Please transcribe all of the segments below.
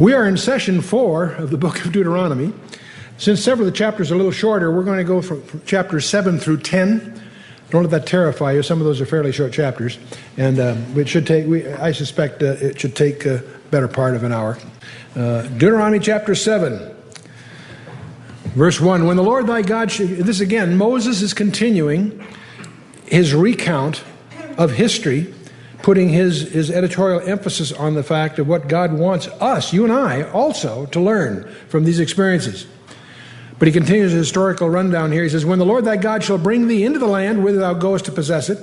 We are in session 4 of the book of Deuteronomy. Since several of the chapters are a little shorter, we're going to go from chapters 7 through 10. Don't let that terrify you. Some of those are fairly short chapters. And it should take, I suspect it should take a better part of an hour. Deuteronomy chapter 7, verse 1. When the Lord thy God, this again, Moses is continuing his recount of history, putting his editorial emphasis on the fact of what God wants us, you and I, also to learn from these experiences. But he continues his historical rundown here. He says, when the Lord thy God shall bring thee into the land whither thou goest to possess it,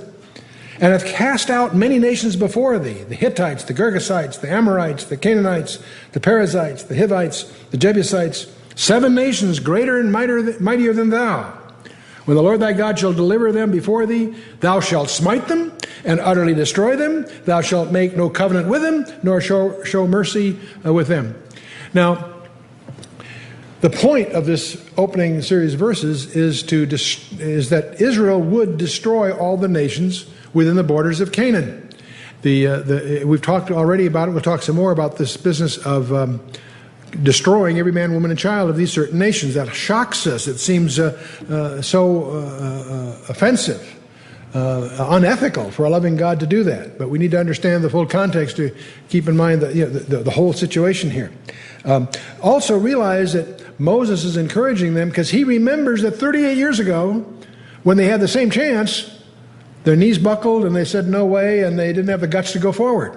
and hath cast out many nations before thee, the Hittites, the Girgashites, the Amorites, the Canaanites, the Perizzites, the Hivites, the Jebusites, 7 nations greater and mightier than thou. When the Lord thy God shall deliver them before thee, thou shalt smite them and utterly destroy them. Thou shalt make no covenant with them, nor show mercy with them. Now, the point of this opening series of verses is that Israel would destroy all the nations within the borders of Canaan. We've talked already about it. We'll talk some more about this business of destroying every man, woman, and child of these certain nations. That shocks us. It seems so offensive, unethical for a loving God to do that. But we need to understand the full context to keep in mind the whole situation here. Also realize that Moses is encouraging them because he remembers that 38 years ago, when they had the same chance, their knees buckled and they said no way, and they didn't have the guts to go forward.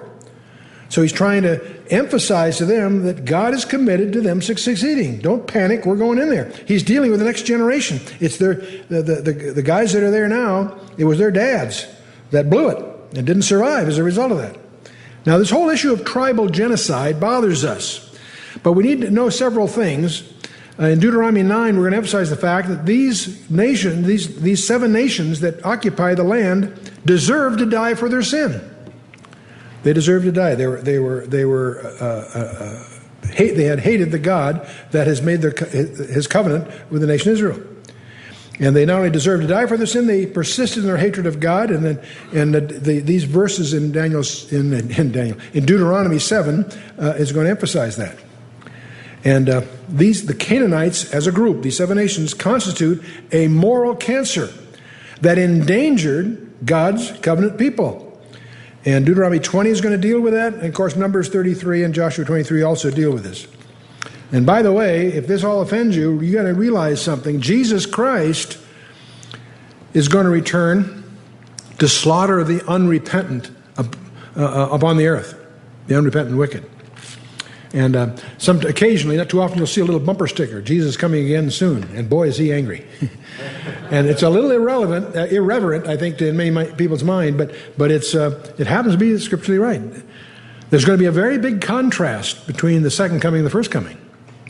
So he's trying to emphasize to them that God is committed to them succeeding. Don't panic, we're going in there. He's dealing with the next generation. It's the guys that are there now, it was their dads that blew it and didn't survive as a result of that. Now, this whole issue of tribal genocide bothers us. But we need to know several things. In Deuteronomy 9, we're going to emphasize the fact that these nations, these 7 nations that occupy the land, deserve to die for their sin. They deserve to die. They had hated the God that has made his covenant with the nation Israel, and they not only deserve to die for their sin, they persisted in their hatred of God. And these verses in Deuteronomy 7 is going to emphasize that. And the Canaanites, as a group, these 7 nations, constitute a moral cancer that endangered God's covenant people. And Deuteronomy 20 is going to deal with that. And of course, Numbers 33 and Joshua 23 also deal with this. And by the way, if this all offends you, you got to realize something. Jesus Christ is going to return to slaughter the unrepentant upon the earth, the unrepentant wicked. And occasionally, not too often, you'll see a little bumper sticker, Jesus coming again soon. And boy, is he angry. And it's a little irreverent, I think, in many people's mind, but it happens to be scripturally right. There's going to be a very big contrast between the second coming and the first coming,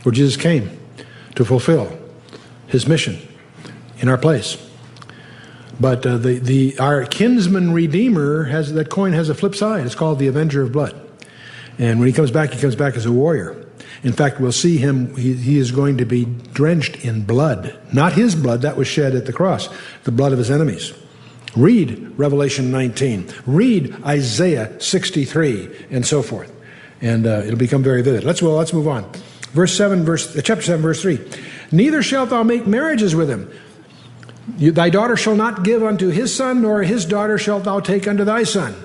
where Jesus came to fulfill his mission in our place. But our kinsman redeemer that coin has a flip side. It's called the Avenger of Blood. And when he comes back as a warrior. In fact, we'll see him, he is going to be drenched in blood. Not his blood, that was shed at the cross, the blood of his enemies. Read Revelation 19. Read Isaiah 63, and so forth. And it'll become very vivid. Let's move on. Chapter 7, verse 3. Neither shalt thou make marriages with him. Thy daughter shall not give unto his son, nor his daughter shalt thou take unto thy son.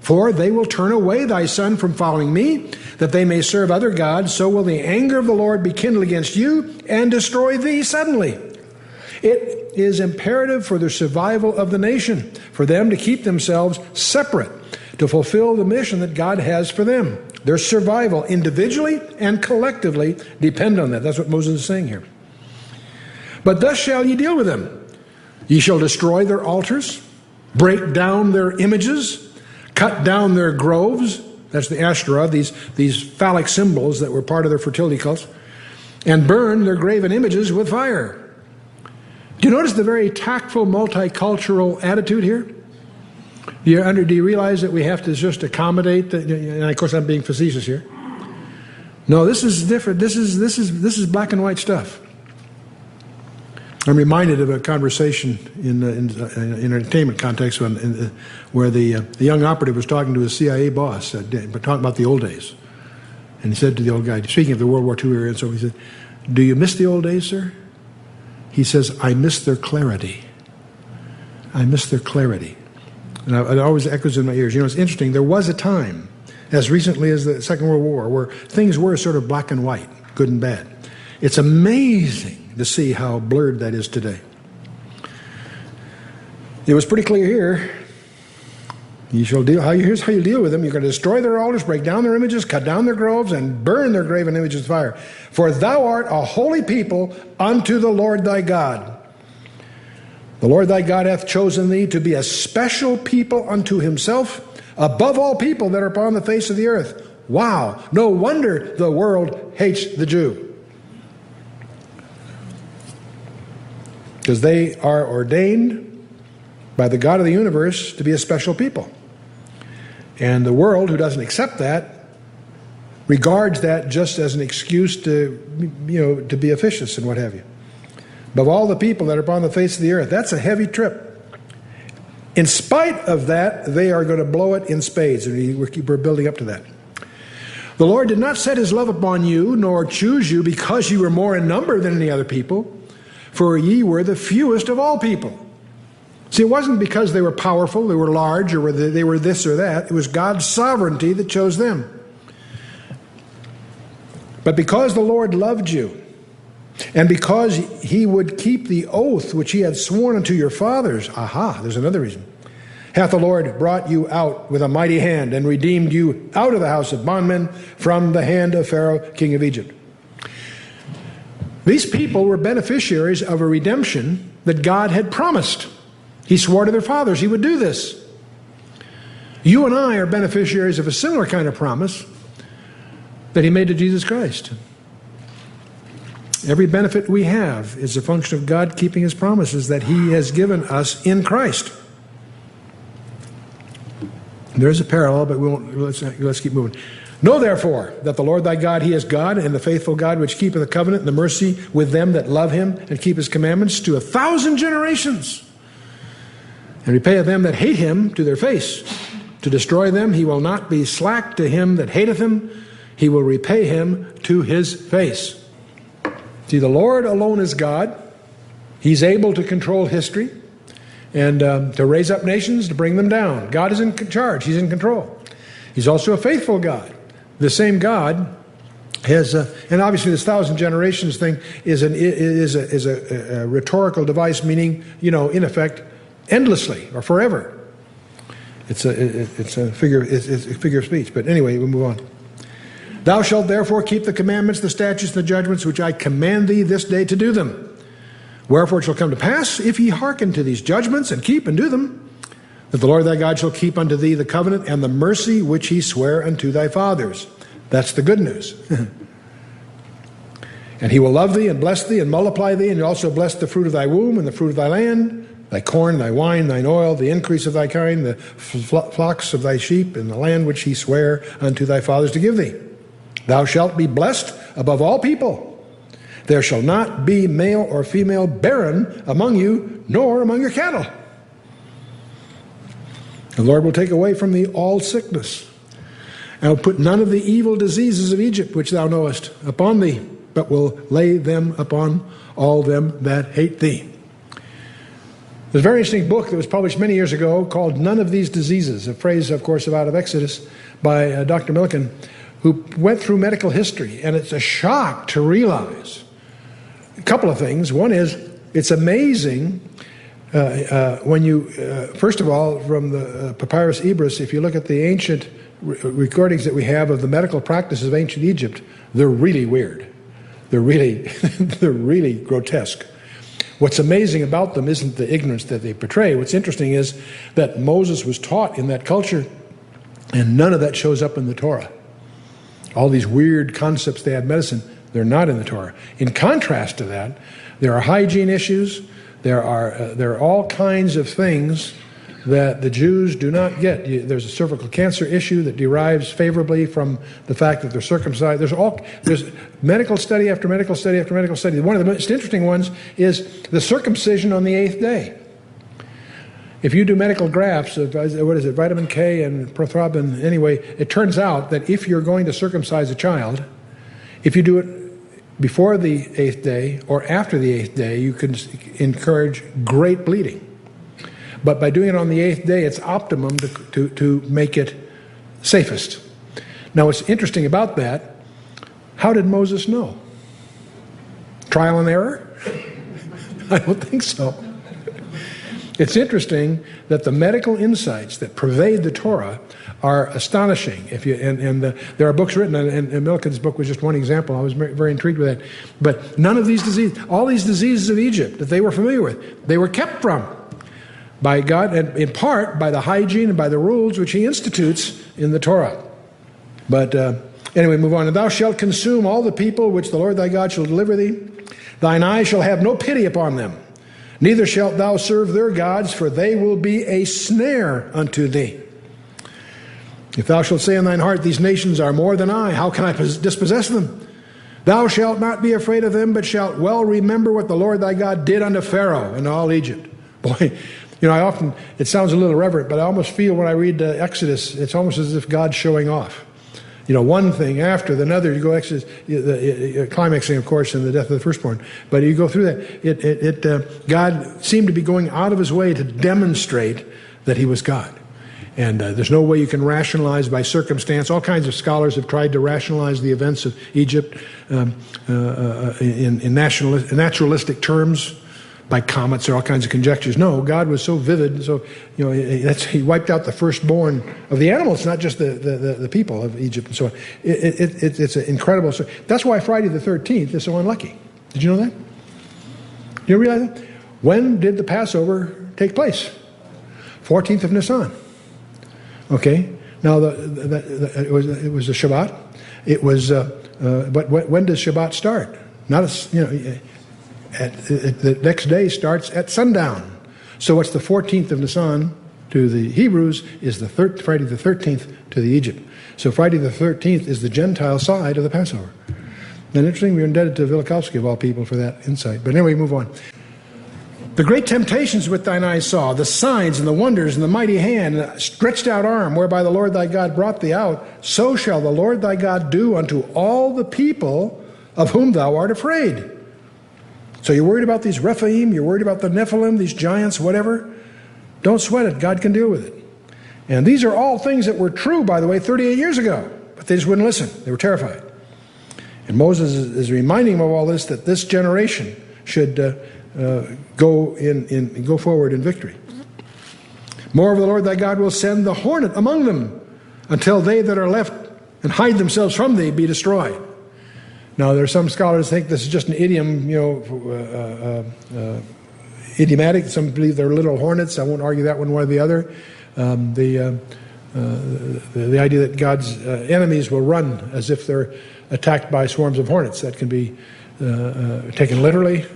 For they will turn away thy son from following me, that they may serve other gods. So will the anger of the Lord be kindled against you and destroy thee suddenly. It is imperative for the survival of the nation, for them to keep themselves separate, to fulfill the mission that God has for them. Their survival, individually and collectively, depend on that. That's what Moses is saying here. But thus shall ye deal with them. Ye shall destroy their altars, break down their images, cut down their groves, that's the Asherah, these phallic symbols that were part of their fertility cults, and burn their graven images with fire. Do you notice the very tactful, multicultural attitude here? Do you realize that we have to just accommodate, and of course I'm being facetious here. No, this is different. This is black and white stuff. I'm reminded of a conversation in entertainment context where the young operative was talking to his CIA boss, talking about the old days. And he said to the old guy, speaking of the World War II era, and so he said, "Do you miss the old days, sir?" He says, "I miss their clarity. I miss their clarity." And it always echoes in my ears. You know, it's interesting. There was a time, as recently as the Second World War, where things were sort of black and white, good and bad. It's amazing to see how blurred that is today. It was pretty clear here. Here's how you deal with them. You're going to destroy their altars, break down their images, cut down their groves, and burn their graven images with fire. For thou art a holy people unto the Lord thy God. The Lord thy God hath chosen thee to be a special people unto himself, above all people that are upon the face of the earth. Wow, no wonder the world hates the Jew. Because they are ordained by the God of the universe to be a special people. And the world, who doesn't accept that, regards that just as an excuse to be officious and what have you. Above all the people that are upon the face of the earth. That's a heavy trip. In spite of that, they are going to blow it in spades. And we're building up to that. The Lord did not set his love upon you, nor choose you because you were more in number than any other people, for ye were the fewest of all people. See, it wasn't because they were powerful, they were large, or they were this or that. It was God's sovereignty that chose them. But because the Lord loved you, and because he would keep the oath which he had sworn unto your fathers, there's another reason, hath the Lord brought you out with a mighty hand, and redeemed you out of the house of bondmen from the hand of Pharaoh, king of Egypt. These people were beneficiaries of a redemption that God had promised. He swore to their fathers he would do this. You and I are beneficiaries of a similar kind of promise that he made to Jesus Christ. Every benefit we have is a function of God keeping his promises that he has given us in Christ. There's a parallel, but let's keep moving. Know therefore that the Lord thy God, he is God, and the faithful God which keepeth the covenant and the mercy with them that love him and keep his commandments to 1,000 generations. And repayeth them that hate him to their face. To destroy them he will not be slack to him that hateth him. He will repay him to his face. See, the Lord alone is God. He's able to control history and to raise up nations, to bring them down. God is in charge. He's in control. He's also a faithful God. The same God has, and obviously this 1,000 generations thing is a rhetorical device, meaning, in effect, endlessly or forever. It's a figure of speech. But anyway, we'll move on. Thou shalt therefore keep the commandments, the statutes, and the judgments which I command thee this day to do them. Wherefore it shall come to pass, if ye hearken to these judgments and keep and do them, that the Lord thy God shall keep unto thee the covenant and the mercy which he sware unto thy fathers. That's the good news. And he will love thee and bless thee and multiply thee, and also bless the fruit of thy womb and the fruit of thy land, thy corn, thy wine, thine oil, the increase of thy kind, the flocks of thy sheep, and the land which he sware unto thy fathers to give thee. Thou shalt be blessed above all people. There shall not be male or female barren among you, nor among your cattle. The Lord will take away from thee all sickness, and will put none of the evil diseases of Egypt, which thou knowest, upon thee, but will lay them upon all them that hate thee. There's a very interesting book that was published many years ago called None of These Diseases, a phrase, of course, out of Exodus by Dr. Millikan, who went through medical history, and it's a shock to realize a couple of things. One is, it's amazing when you, first of all, from the Papyrus Ebris, if you look at the ancient recordings that we have of the medical practices of ancient Egypt, they're really weird. They're really grotesque. What's amazing about them isn't the ignorance that they portray. What's interesting is that Moses was taught in that culture, and none of that shows up in the Torah. All these weird concepts they had in medicine, they're not in the Torah. In contrast to that, there are hygiene issues. There are all kinds of things that the Jews do not get. There's a cervical cancer issue that derives favorably from the fact that they're circumcised. There's medical study after medical study after medical study. One of the most interesting ones is the circumcision on the 8th day. if you do medical graphs of, what is it, vitamin K and prothrombin, anyway, it turns out that if you're going to circumcise a child, if you do it before the 8th day or after the 8th day, you can encourage great bleeding. But by doing it on the 8th day, it's optimum to make it safest. Now, what's interesting about that, how did Moses know? Trial and error? I don't think so. It's interesting that the medical insights that pervade the Torah are astonishing. There are books written, and Milliken's book was just one example. I was very intrigued with that. But none of these diseases, all these diseases of Egypt that they were familiar with, they were kept from by God, and in part by the hygiene and by the rules which He institutes in the Torah. But anyway, move on. And thou shalt consume all the people which the Lord thy God shall deliver thee. Thine eye shall have no pity upon them. Neither shalt thou serve their gods, for they will be a snare unto thee. If thou shalt say in thine heart, these nations are more than I, how can I dispossess them? Thou shalt not be afraid of them, but shalt well remember what the Lord thy God did unto Pharaoh and all Egypt. Boy, it sounds a little irreverent, but I almost feel when I read Exodus, it's almost as if God's showing off. One thing after another. You go Exodus, climaxing, of course, in the death of the firstborn. But you go through that. God seemed to be going out of His way to demonstrate that He was God. And there's no way you can rationalize by circumstance. All kinds of scholars have tried to rationalize the events of Egypt in naturalistic terms, by comets or all kinds of conjectures. No, God was so vivid. So He wiped out the firstborn of the animals, not just the people of Egypt and so on. It's an incredible story. That's why Friday the 13th is so unlucky. Did you know that? You realize that? When did the Passover take place? 14th of Nisan. Okay. Now it was a Shabbat. It was. But when does Shabbat start? Not the next day starts at sundown. So what's the 14th of Nisan to the Hebrews is the Friday the 13th to the Egypt. So Friday the 13th is the Gentile side of the Passover. And interesting, we're indebted to Velikovsky, of all people, for that insight. But anyway, move on. The great temptations which thine eyes saw, the signs and the wonders and the mighty hand, and the stretched out arm, whereby the Lord thy God brought thee out, so shall the Lord thy God do unto all the people of whom thou art afraid. So you're worried about these Rephaim, you're worried about the Nephilim, these giants, whatever. Don't sweat it. God can deal with it. And these are all things that were true, by the way, 38 years ago. But they just wouldn't listen. They were terrified. And Moses is reminding them of all this, that this generation should go forward in victory. Moreover, the Lord thy God will send the hornet among them, until they that are left and hide themselves from thee be destroyed. Now, there are some scholars think this is just an idiom, idiomatic. Some believe they're literal hornets. I won't argue that one way or the other. The idea that God's enemies will run as if they're attacked by swarms of hornets, that can be taken literally,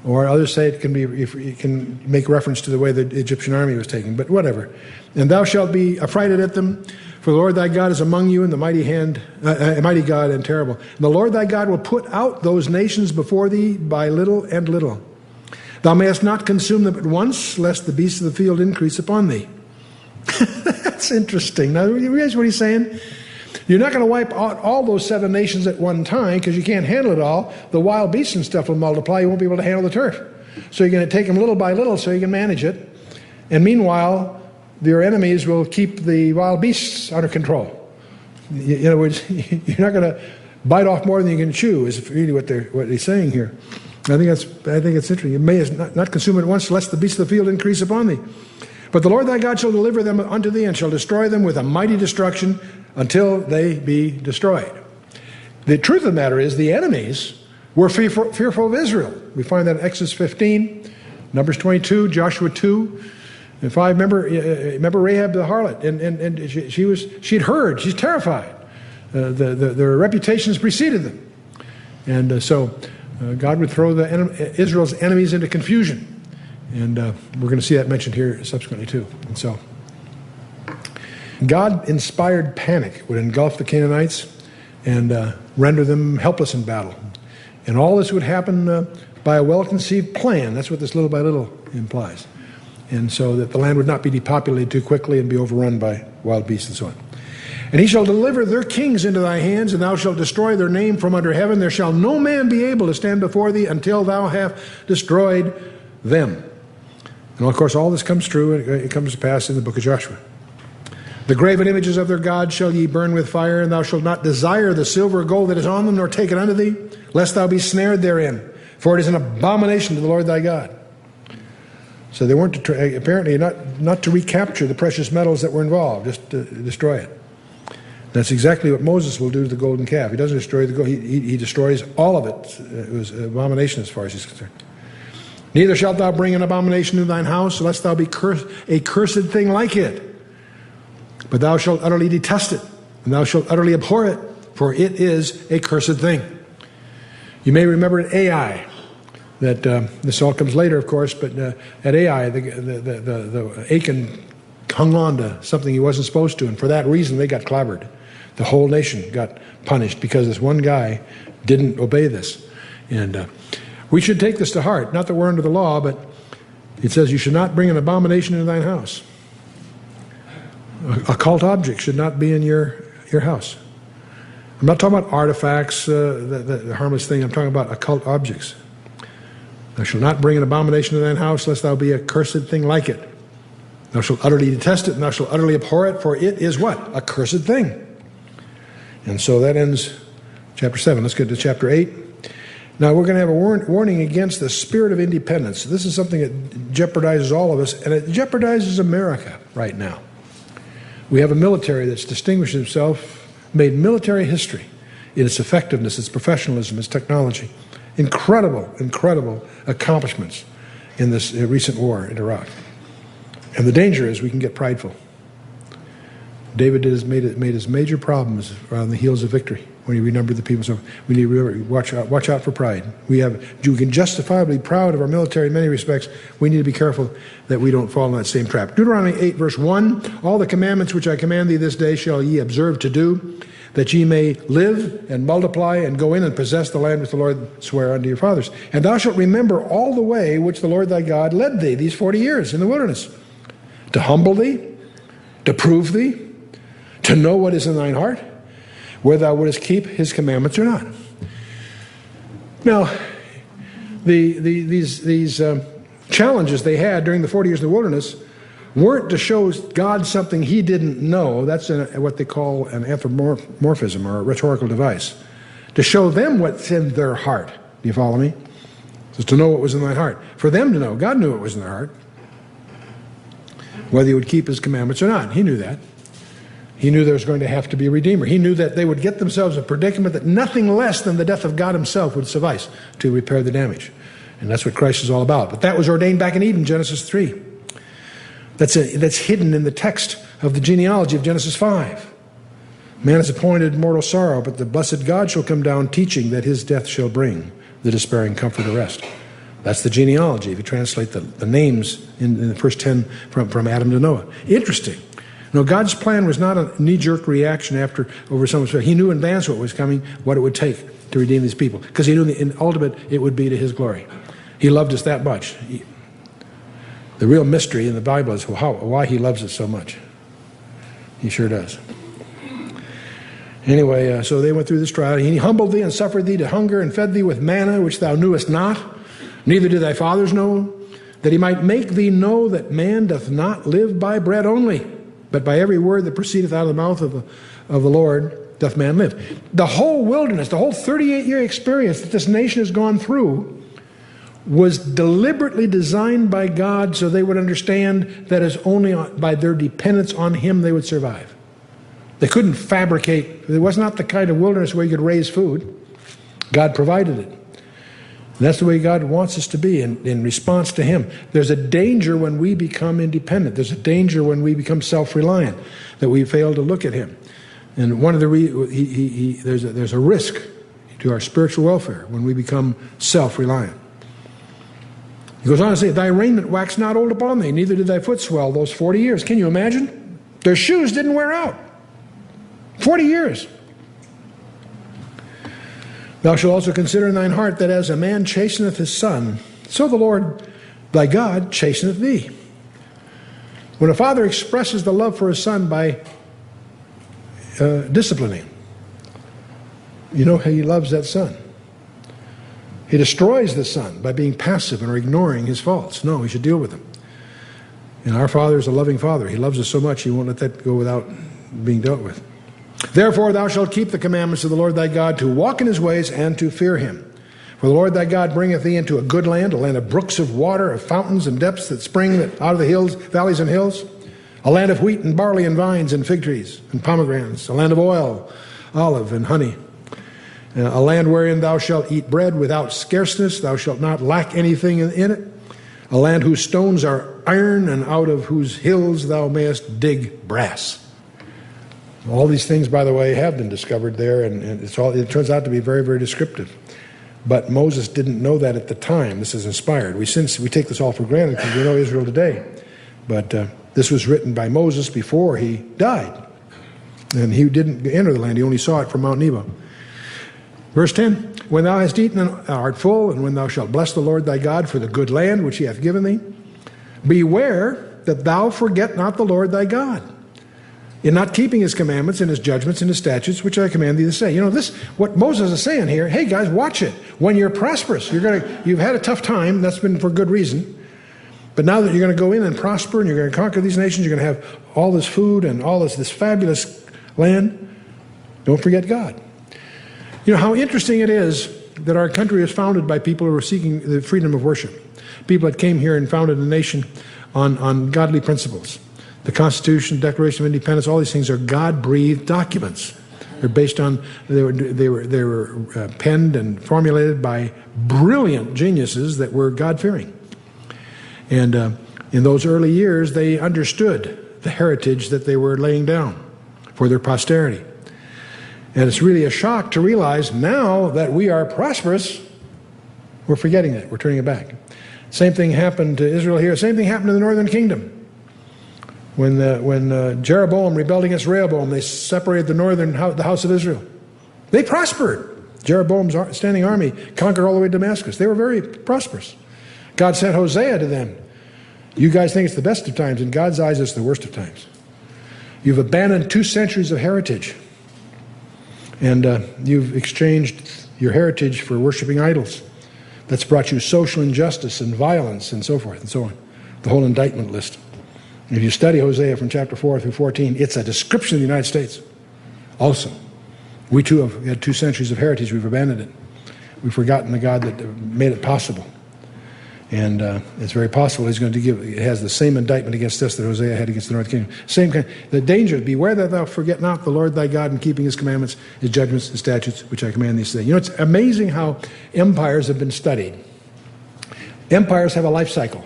or others say it can make reference to the way the Egyptian army was taken. But whatever. And thou shalt be affrighted at them. For the Lord thy God is among you, and the mighty God and terrible. And the Lord thy God will put out those nations before thee by little and little. Thou mayest not consume them at once, lest the beasts of the field increase upon thee. That's interesting. Now, you realize what he's saying? You're not going to wipe out all those 7 nations at one time, because you can't handle it all. The wild beasts and stuff will multiply. You won't be able to handle the turf. So you're going to take them little by little so you can manage it. And meanwhile, your enemies will keep the wild beasts under control. In other words, you're not going to bite off more than you can chew, is really what he's saying here. I think it's interesting. You may not consume it at once, lest the beasts of the field increase upon thee. But the Lord thy God shall deliver them unto thee, and shall destroy them with a mighty destruction until they be destroyed. The truth of the matter is, the enemies were fearful of Israel. We find that in Exodus 15, Numbers 22, Joshua 2. If I remember Rahab the harlot, and she'd heard, she's terrified. Their reputations preceded them, and so God would throw Israel's enemies into confusion, and we're going to see that mentioned here subsequently too. And so, God-inspired panic would engulf the Canaanites and render them helpless in battle, and all this would happen by a well-conceived plan. That's what this little by little implies. and so that the land would not be depopulated too quickly and be overrun by wild beasts and so on. And he shall deliver their kings into thy hands, and thou shalt destroy their name from under heaven. There shall no man be able to stand before thee until thou have destroyed them. And of course, all this comes true, and it comes to pass in the book of Joshua. The graven images of their gods shall ye burn with fire, and thou shalt not desire the silver or gold that is on them, nor take it unto thee, lest thou be snared therein. For it is an abomination to the Lord thy God. So they weren't apparently not to recapture the precious metals that were involved, just to destroy it. That's exactly what Moses will do to the golden calf. He doesn't destroy the gold, he destroys all of it. It was an abomination as far as he's concerned. Neither shalt thou bring an abomination into thine house, lest thou be a cursed thing like it. But thou shalt utterly detest it, and thou shalt utterly abhor it, for it is a cursed thing. You may remember at Ai, that this all comes later, of course, but at Ai, the Achan hung on to something he wasn't supposed to, and for that reason they got clobbered. The whole nation got punished because this one guy didn't obey this. And we should take this to heart. Not that we're under the law, but it says you should not bring an abomination into thine house. Occult objects should not be in your house. I'm not talking about artifacts, the harmless thing. I'm talking about occult objects. Thou shalt not bring an abomination into thine house, lest thou be a cursed thing like it. Thou shalt utterly detest it, and thou shalt utterly abhor it, for it is what? A cursed thing. And so that ends chapter 7. Let's get to chapter 8. Now we're going to have a warning against the spirit of independence. This is something that jeopardizes all of us, and it jeopardizes America right now. We have a military that's distinguished itself, made military history in its effectiveness, its professionalism, its technology. Incredible, incredible accomplishments in this recent war in Iraq. And the danger is we can get prideful. David made his major problems on the heels of victory when he renumbered the people. So we need to remember, watch out for pride. We can justifiably be proud of our military in many respects. We need to be careful that we don't fall in that same trap. Deuteronomy 8, verse 1, all the commandments which I command thee this day shall ye observe to do, that ye may live and multiply and go in and possess the land which the Lord sware unto your fathers. And thou shalt remember all the way which the Lord thy God led thee these 40 years in the wilderness, to humble thee, to prove thee, to know what is in thine heart, whether thou wouldest keep his commandments or not. Now, these challenges they had during the 40 years in the wilderness weren't to show God something he didn't know. That's what they call an anthropomorphism, or a rhetorical device. To show them what's in their heart. Do you follow me? So to know what was in thine heart. For them to know. God knew what was in their heart. Whether he would keep his commandments or not. He knew that. He knew there was going to have to be a redeemer. He knew that they would get themselves a predicament that nothing less than the death of God himself would suffice to repair the damage. And that's what Christ is all about. But that was ordained back in Eden, Genesis 3. That's hidden in the text of the genealogy of Genesis 5. Man is appointed mortal sorrow, but the blessed God shall come down, teaching that his death shall bring the despairing comfort of rest. That's the genealogy, if you translate the names in the first 10 from Adam to Noah. Interesting. No, God's plan was not a knee-jerk reaction over someone's. He knew in advance what was coming, what it would take to redeem these people, because he knew in ultimate it would be to his glory. He loved us that much. The real mystery in the Bible is why he loves us so much. He sure does. Anyway, so they went through this trial. He humbled thee and suffered thee to hunger and fed thee with manna, which thou knewest not, neither did thy fathers know, that he might make thee know that man doth not live by bread only, but by every word that proceedeth out of the mouth of the Lord doth man live. The whole wilderness, the whole 38-year experience that this nation has gone through was deliberately designed by God so they would understand that it's only by their dependence on him they would survive. They couldn't fabricate. It was not the kind of wilderness where you could raise food. God provided it. And that's the way God wants us to be in response to him. There's a danger when we become independent. There's a danger when we become self-reliant, that we fail to look at him. And one of the there's a risk to our spiritual welfare when we become self-reliant. He goes on to say, thy raiment waxed not old upon thee, neither did thy foot swell those 40 years. Can you imagine? Their shoes didn't wear out. 40 years. Thou shalt also consider in thine heart that as a man chasteneth his son, so the Lord thy God chasteneth thee. When a father expresses the love for his son by disciplining, you know how he loves that son. He destroys the son by being passive or ignoring his faults. No, he should deal with them. And our Father is a loving Father. He loves us so much, he won't let that go without being dealt with. Therefore thou shalt keep the commandments of the Lord thy God, to walk in his ways and to fear him. For the Lord thy God bringeth thee into a good land, a land of brooks of water, of fountains and depths that spring out of the hills, valleys and hills, a land of wheat and barley and vines and fig trees and pomegranates, a land of oil, olive and honey, a land wherein thou shalt eat bread without scarceness, thou shalt not lack anything in it, a land whose stones are iron, and out of whose hills thou mayest dig brass. All these things, by the way, have been discovered there, and it turns out to be very, very descriptive. But Moses didn't know that at the time. This is inspired. We take this all for granted because we know Israel today. But this was written by Moses before he died. And he didn't enter the land. He only saw it from Mount Nebo. Verse 10, when thou hast eaten and art full, and when thou shalt bless the Lord thy God for the good land which he hath given thee, beware that thou forget not the Lord thy God, in not keeping his commandments and his judgments and his statutes, which I command thee to say. You know, this, what Moses is saying here, hey guys, watch it. When you're prosperous, you've had a tough time, that's been for good reason. But now that you're going to go in and prosper and you're going to conquer these nations, you're going to have all this food and all this fabulous land, don't forget God. You know how interesting it is that our country is founded by people who are seeking the freedom of worship. People that came here and founded a nation on godly principles. The Constitution, Declaration of Independence, all these things are God-breathed documents. They're based on, they were penned and formulated by brilliant geniuses that were God-fearing. And in those early years, they understood the heritage that they were laying down for their posterity. And it's really a shock to realize now that we are prosperous, we're forgetting it. We're turning it back. Same thing happened to Israel here. Same thing happened to the northern kingdom. When Jeroboam rebelled against Rehoboam, they separated the house of Israel. They prospered. Jeroboam's standing army conquered all the way to Damascus. They were very prosperous. God sent Hosea to them. You guys think it's the best of times. In God's eyes, it's the worst of times. You've abandoned 2 centuries of heritage. And you've exchanged your heritage for worshiping idols. That's brought you social injustice and violence and so forth and so on. The whole indictment list. If you study Hosea from chapter 4 through 14, it's a description of the United States. Also, we too have had 2 centuries of heritage. We've abandoned it. We've forgotten the God that made it possible. And it's very possible he's going to it has the same indictment against us that Hosea had against the north kingdom. Same kind. The danger, beware that thou forget not the Lord thy God in keeping his commandments, his judgments, his statutes, which I command thee today. You know, it's amazing how empires have been studied. Empires have a life cycle.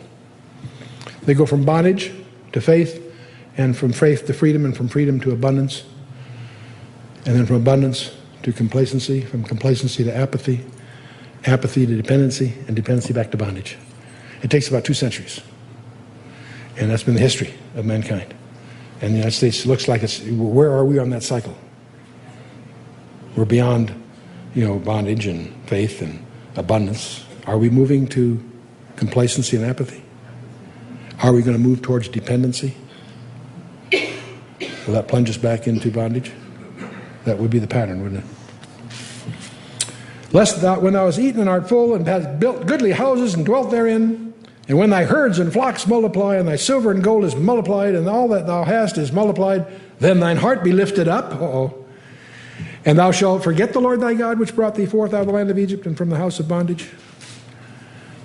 They go from bondage to faith, and from faith to freedom, and from freedom to abundance, and then from abundance to complacency, from complacency to apathy, apathy to dependency, and dependency back to bondage. It takes about 2 centuries. And that's been the history of mankind. And the United States looks like where are we on that cycle? We're beyond, bondage and faith and abundance. Are we moving to complacency and apathy? Are we going to move towards dependency? Will that plunge us back into bondage? That would be the pattern, wouldn't it? Lest thou, when thou hast eaten and art full, and hast built goodly houses and dwelt therein, and when thy herds and flocks multiply, and thy silver and gold is multiplied, and all that thou hast is multiplied, then thine heart be lifted up. And thou shalt forget the Lord thy God, which brought thee forth out of the land of Egypt and from the house of bondage,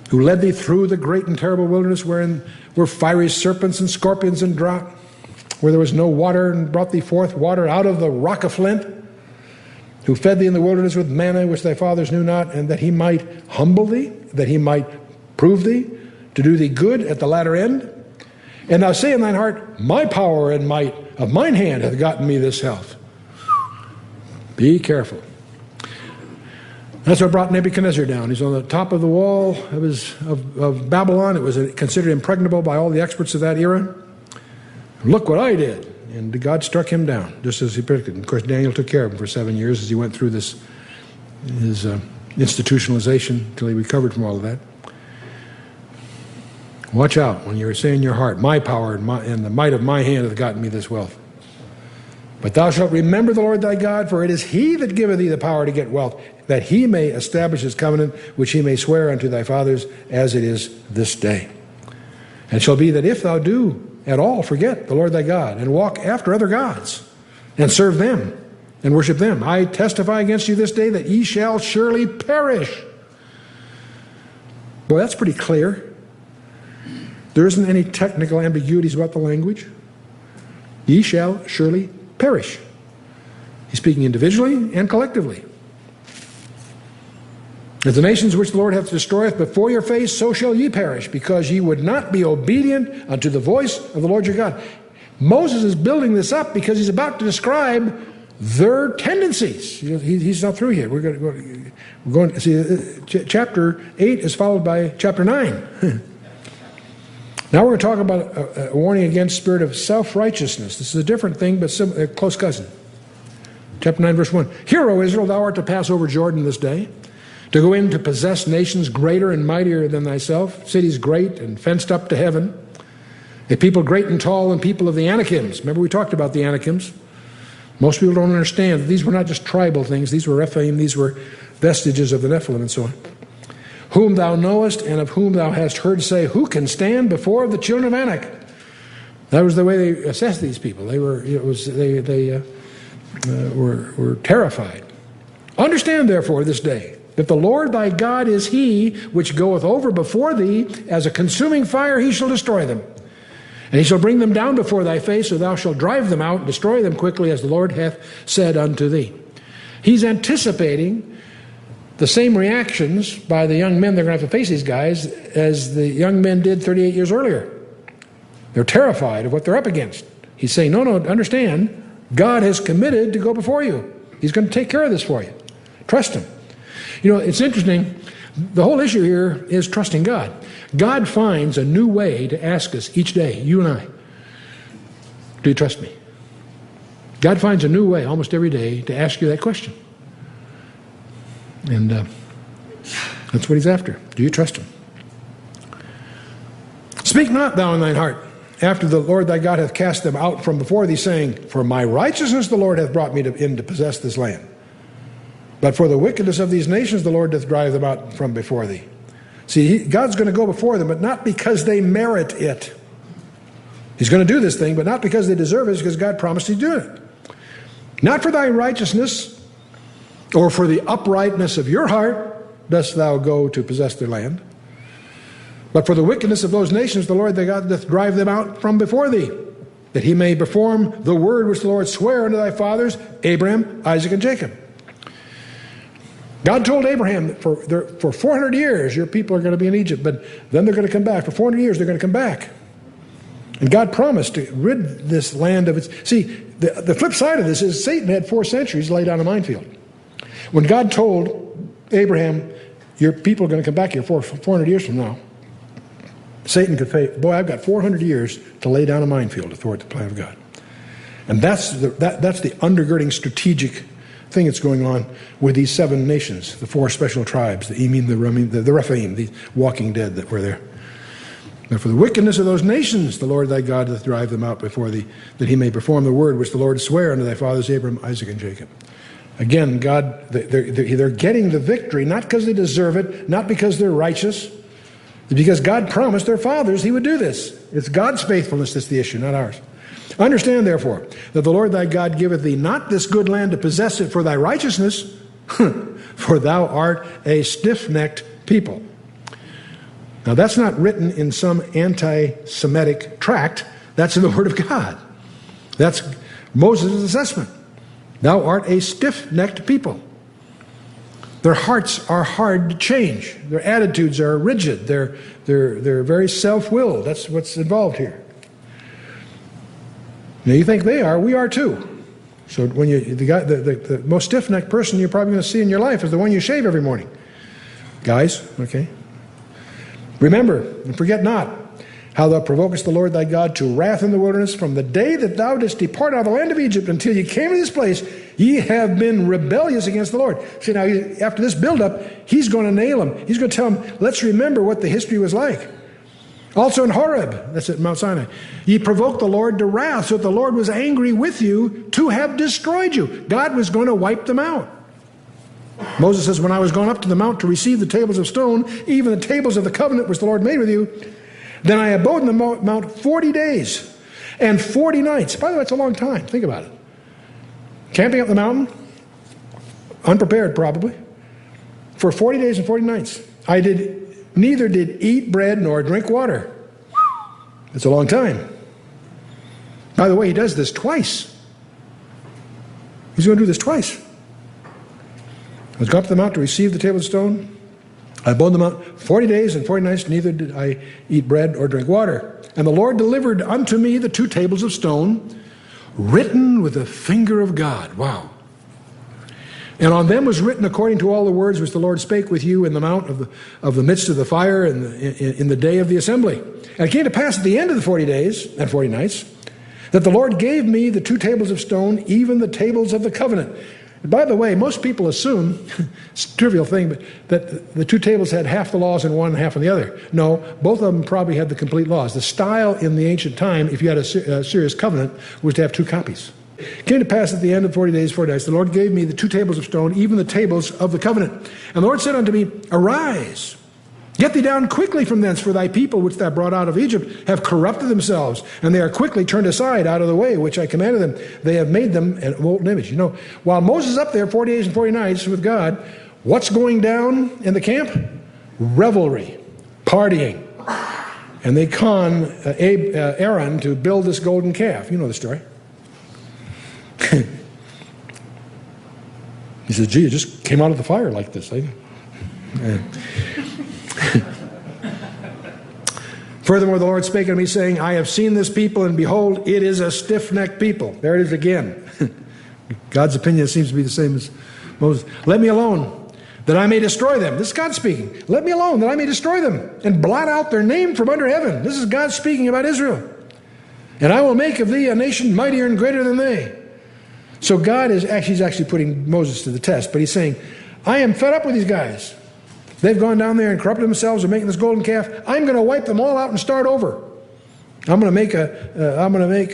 who led thee through the great and terrible wilderness, wherein were fiery serpents and scorpions and drought, where there was no water, and brought thee forth water out of the rock of flint, who fed thee in the wilderness with manna, which thy fathers knew not, and that he might humble thee, that he might prove thee, to do thee good at the latter end. And thou say in thine heart, my power and might of mine hand hath gotten me this health. Be careful. That's what brought Nebuchadnezzar down. He's on the top of the wall of Babylon. It was considered impregnable by all the experts of that era. Look what I did. And God struck him down, just as he predicted. Of course, Daniel took care of him for 7 years as he went through his institutionalization until he recovered from all of that. Watch out when you're saying in your heart, my power and the might of my hand hath gotten me this wealth. But thou shalt remember the Lord thy God, for it is he that giveth thee the power to get wealth, that he may establish his covenant, which he may swear unto thy fathers, as it is this day. And it shall be that if thou do at all forget the Lord thy God, and walk after other gods, and serve them, and worship them, I testify against you this day that ye shall surely perish. Boy, that's pretty clear. There isn't any technical ambiguities about the language. Ye shall surely perish. He's speaking individually and collectively. As the nations which the Lord hath destroyed before your face, so shall ye perish, because ye would not be obedient unto the voice of the Lord your God. Moses is building this up because he's about to describe their tendencies. He's not through yet. We're going to see chapter 8 is followed by chapter 9. Now we're going to talk about a warning against spirit of self-righteousness. This is a different thing, but a close cousin. Chapter 9, verse 1. Hear, O Israel, thou art to pass over Jordan this day, to go in to possess nations greater and mightier than thyself, cities great and fenced up to heaven, a people great and tall, and people of the Anakims. Remember we talked about the Anakims? Most people don't understand that these were not just tribal things. These were Rephaim, these were vestiges of the Nephilim and so on. Whom thou knowest, and of whom thou hast heard say, who can stand before the children of Anak? That was the way they assessed these people. They were terrified. Understand therefore this day that the Lord thy God is he which goeth over before thee as a consuming fire. He shall destroy them, and he shall bring them down before thy face, so thou shalt drive them out and destroy them quickly, as the Lord hath said unto thee. He's anticipating the same reactions by the young men they're going to have to face these guys as the young men did 38 years earlier. They're terrified of what they're up against. He's saying, no, understand, God has committed to go before you. He's going to take care of this for you. Trust him. You know, it's interesting. The whole issue here is trusting God. God finds a new way to ask us each day, you and I, do you trust me? God finds a new way almost every day to ask you that question. And that's what he's after. Do you trust him? Speak not thou in thine heart, after the Lord thy God hath cast them out from before thee, saying, for my righteousness the Lord hath brought me in to possess this land. But for the wickedness of these nations the Lord doth drive them out from before thee. See, God's going to go before them, but not because they merit it. He's going to do this thing, but not because they deserve it, it's because God promised he'd do it. Not for thy righteousness, or for the uprightness of your heart dost thou go to possess their land, but for the wickedness of those nations the Lord thy God doth drive them out from before thee, that he may perform the word which the Lord sware unto thy fathers, Abraham, Isaac, and Jacob. God told Abraham that for 400 years your people are going to be in Egypt, but then they're going to come back. For 400 years they're going to come back. And God promised to rid this land of its... See, the flip side of this is Satan had 4 centuries to lay down a minefield. When God told Abraham, your people are going to come back here 400 years from now, Satan could say, boy, I've got 400 years to lay down a minefield to thwart the plan of God. And that's the undergirding strategic thing that's going on with these 7 nations, the 4 special tribes, the Emim, the Rephaim, the walking dead that were there. And for the wickedness of those nations, the Lord thy God doth drive them out before thee, that he may perform the word which the Lord sware unto thy fathers, Abraham, Isaac, and Jacob. Again, God, they're getting the victory, not because they deserve it, not because they're righteous. It's because God promised their fathers he would do this. It's God's faithfulness that's the issue, not ours. Understand, therefore, that the Lord thy God giveth thee not this good land to possess it for thy righteousness, for thou art a stiff-necked people. Now, that's not written in some anti-Semitic tract. That's in the Word of God. That's Moses' assessment. Thou art a stiff-necked people. Their hearts are hard to change. Their attitudes are rigid. They're very self-willed. That's what's involved here. Now, you think they are, we are too. So when the most stiff-necked person you're probably going to see in your life is the one you shave every morning. Guys, okay? Remember, and forget not, how thou provokest the Lord thy God to wrath in the wilderness from the day that thou didst depart out of the land of Egypt until you came to this place. Ye have been rebellious against the Lord. See, now, after this buildup, he's going to nail him. He's going to tell him, let's remember what the history was like. Also in Horeb, that's at Mount Sinai, ye provoked the Lord to wrath, so that the Lord was angry with you to have destroyed you. God was going to wipe them out. Moses says, when I was gone up to the mount to receive the tables of stone, even the tables of the covenant which the Lord made with you, then I abode in the mount 40 days and 40 nights. By the way, it's a long time. Think about it. Camping up the mountain, unprepared probably, for 40 days and 40 nights. Neither did eat bread nor drink water. It's a long time. By the way, he does this twice. He's going to do this twice. I was gone up to the mount to receive the table of stone. I abode on the mount 40 days and 40 nights, neither did I eat bread or drink water. And the Lord delivered unto me the 2 tables of stone, written with the finger of God. Wow. And on them was written according to all the words which the Lord spake with you in the mount of the midst of the fire in the day of the assembly. And it came to pass at the end of the 40 days and 40 nights that the Lord gave me the 2 tables of stone, even the tables of the covenant. And by the way, most people assume, it's a trivial thing, but that the 2 tables had half the laws in one, half in the other. No, both of them probably had the complete laws. The style in the ancient time, if you had a serious covenant, was to have 2 copies. It came to pass at the end of 40 days, 40 nights, the Lord gave me the 2 tables of stone, even the tables of the covenant. And the Lord said unto me, Arise, get thee down quickly from thence, for thy people which thou brought out of Egypt have corrupted themselves, and they are quickly turned aside out of the way which I commanded them. They have made them an molten image. You know, while Moses is up there 40 days and 40 nights with God, what's going down in the camp? Revelry, partying. And they con Aaron to build this golden calf. You know the story. He says, gee, it just came out of the fire like this. Furthermore, the Lord spake unto me, saying, I have seen this people, and behold, it is a stiff-necked people. There it is again. God's opinion seems to be the same as Moses. Let me alone, that I may destroy them. This is God speaking. Let me alone, that I may destroy them, and blot out their name from under heaven. This is God speaking about Israel. And I will make of thee a nation mightier and greater than they. So God is actually putting Moses to the test, but he's saying, I am fed up with these guys. They've gone down there and corrupted themselves and making this golden calf. I'm going to wipe them all out and start over. I'm going to make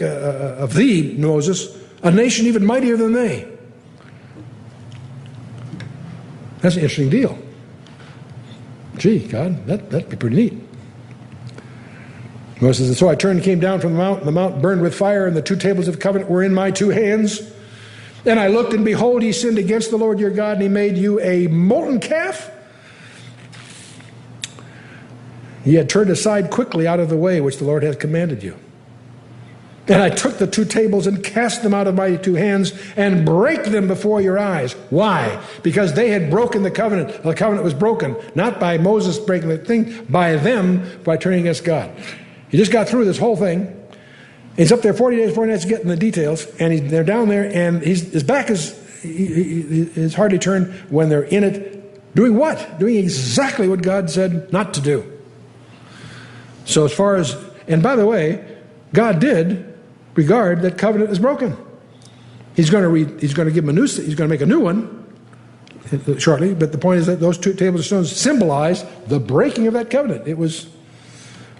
of thee, Moses, a nation even mightier than they. That's an interesting deal. Gee, God, that'd be pretty neat. Moses says, so I turned and came down from the mount burned with fire, and the 2 tables of covenant were in my 2 hands. And I looked, and behold, ye sinned against the Lord your God, and he made you a molten calf. Ye had turned aside quickly out of the way which the Lord hath commanded you. And I took the 2 tables and cast them out of my 2 hands and brake them before your eyes. Why? Because they had broken the covenant. The covenant was broken, not by Moses breaking the thing, by them by turning against God. He just got through this whole thing. He's up there 40 days, 40 nights getting the details, and they're down there, and his back is hardly turned when they're in it. Doing what? Doing exactly what God said not to do. So as far as, and by the way, God did regard that covenant as broken. He's going to give him he's going to make a new one shortly, but the point is that those 2 tables of stones symbolize the breaking of that covenant. It was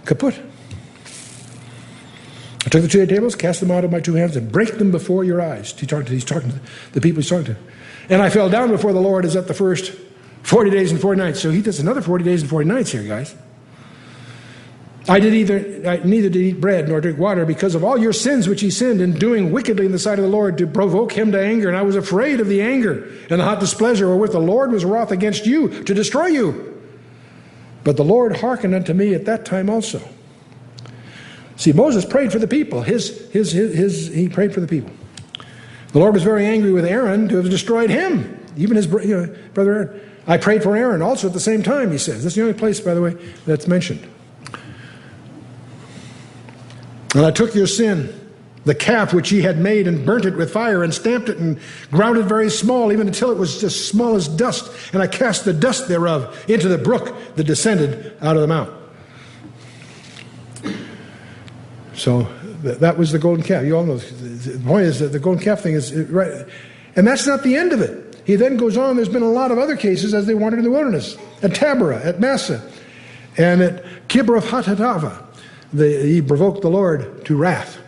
kaput. I took the 2 tables, cast them out of my 2 hands, and brake them before your eyes. He's talking to the people he's talking to. And I fell down before the Lord as at the first 40 days and 40 nights. So he does another 40 days and 40 nights here, guys. I neither did eat bread nor drink water because of all your sins which ye sinned in doing wickedly in the sight of the Lord to provoke him to anger. And I was afraid of the anger and the hot displeasure wherewith the Lord was wroth against you to destroy you. But the Lord hearkened unto me at that time also. See, Moses prayed for the people. He prayed for the people. The Lord was very angry with Aaron to have destroyed him, even his brother Aaron. I prayed for Aaron also at the same time, he says. That's the only place, by the way, that's mentioned. And I took your sin, the calf which ye had made, and burnt it with fire, and stamped it, and ground it very small, even until it was as small as dust. And I cast the dust thereof into the brook that descended out of the mount. So that was the golden calf. You all know the point is that the golden calf thing is right, and that's not the end of it. He then goes on. There's been a lot of other cases as they wandered in the wilderness, at Taberah, at Massa, and at Kibroth Hattaavah. he provoked the Lord to wrath.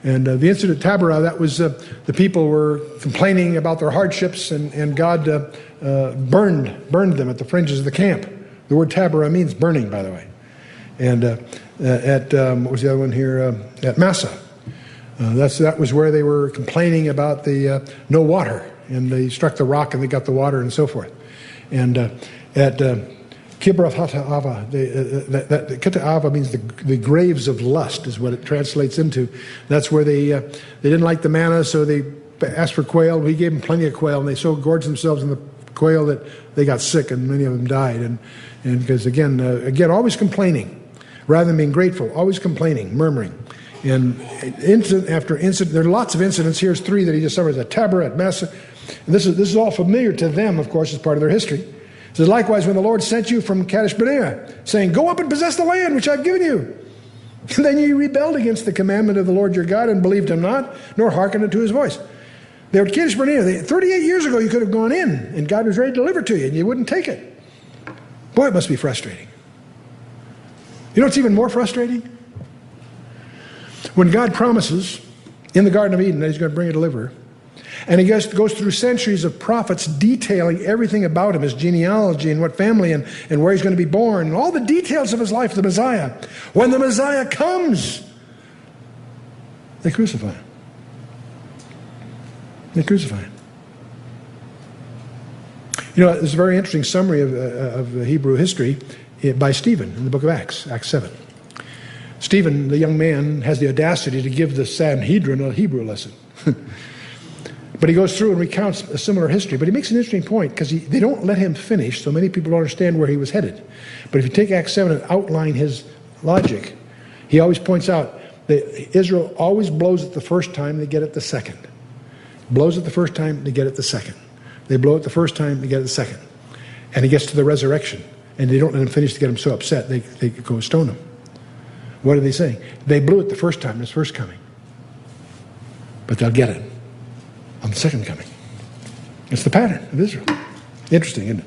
And the incident at Taberah, that was the people were complaining about their hardships, and God burned them at the fringes of the camp. The word Taberah means burning, by the way. And what was the other one here? At Massa. That was where they were complaining about the no water. And they struck the rock and they got the water and so forth. And at Kibroth Hattaava, Kitta'ava means the graves of lust is what it translates into. That's where they didn't like the manna, so they asked for quail. We gave them plenty of quail, and they so gorged themselves in the quail that they got sick, and many of them died. And because again, always complaining rather than being grateful, always complaining, murmuring. And incident after incident, there are lots of incidents. Here's three that he just summarized: at Taberah, at Massa. And this is all familiar to them, of course, as part of their history. It says, likewise, when the Lord sent you from Kadesh Barnea, saying, go up and possess the land which I've given you. And then you rebelled against the commandment of the Lord your God and believed him not, nor hearkened unto his voice. They were at Kadesh Barnea. 38 years ago, you could have gone in, and God was ready to deliver to you, and you wouldn't take it. Boy, it must be frustrating. You know what's even more frustrating? When God promises in the Garden of Eden that he's going to bring a deliverer, and he goes through centuries of prophets detailing everything about him, his genealogy and what family and where he's going to be born, and all the details of his life, the Messiah. When the Messiah comes, they crucify him. They crucify him. You know, there's a very interesting summary of Hebrew history by Stephen in the book of Acts, Acts 7. Stephen, the young man, has the audacity to give the Sanhedrin a Hebrew lesson. But he goes through and recounts a similar history. But he makes an interesting point, because they don't let him finish, so many people don't understand where he was headed. But if you take Acts 7 and outline his logic, he always points out that Israel always blows it the first time, they get it the second. Blows it the first time, they get it the second. They blow it the first time, they get it the second. And he gets to the resurrection, and they don't let him finish to get him so upset, they go stone him. What are they saying? They blew it the first time, his first coming. But they'll get it on the second coming. It's the pattern of Israel. Interesting, isn't it?